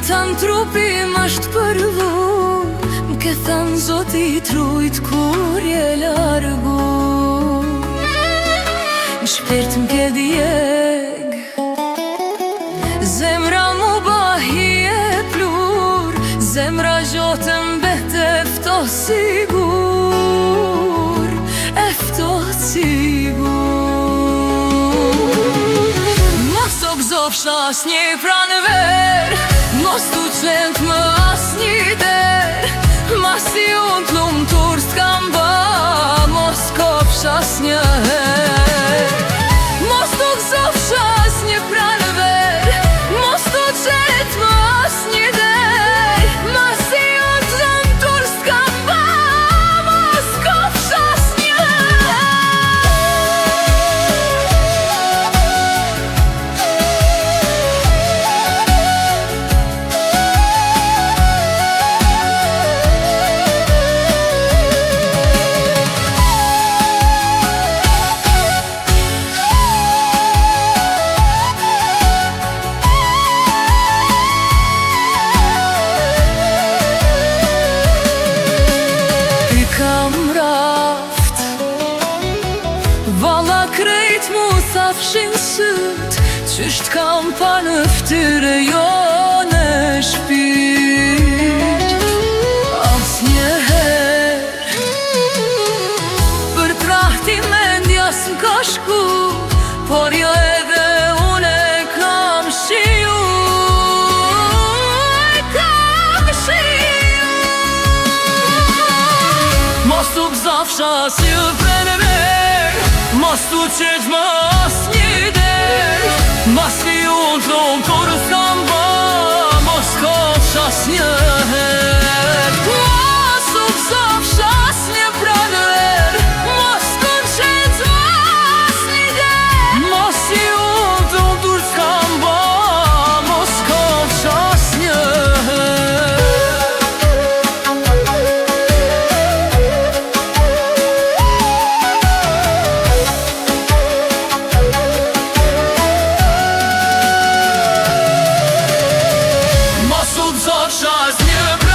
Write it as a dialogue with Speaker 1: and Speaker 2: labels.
Speaker 1: Tan trupi m'asht përvu, m'ke thënë Zoti trujt kur je largu. N'shpirt m'ke djeg, zemra mu bahi e plur, zemra gjotë mbet efto sigur, efto sigur. Mos o gzofsha asnjë pranver, mos tu qent më asnjë der, masi unë t'lumtur s'kam ba, mos kopsh asnjëher. Mos tu gzofsh asnjë pranver, mos tu qent më asnjë der, masi unë t'lumtur s'kam ba, mos kopsh asnjëher. Valla krejt mu thafshin syt, qysht kam pa në ftyre jo në shpirt. Asnjëher për trahti mendja s'mka shku, por jo edhe une kam shiju, Mos tu gzofsh asnjë pranver, mos tu qet më asnjë der, masi unë t'lumtur s'kam ba, mos kopsh asnjëher. Mos tu gzofsh asnjë pranver, mos tu qet më asnjë der, masi unë t'lumtur s'kam ba, mos kopsh asnjëher. Mos u gzofsh asnjë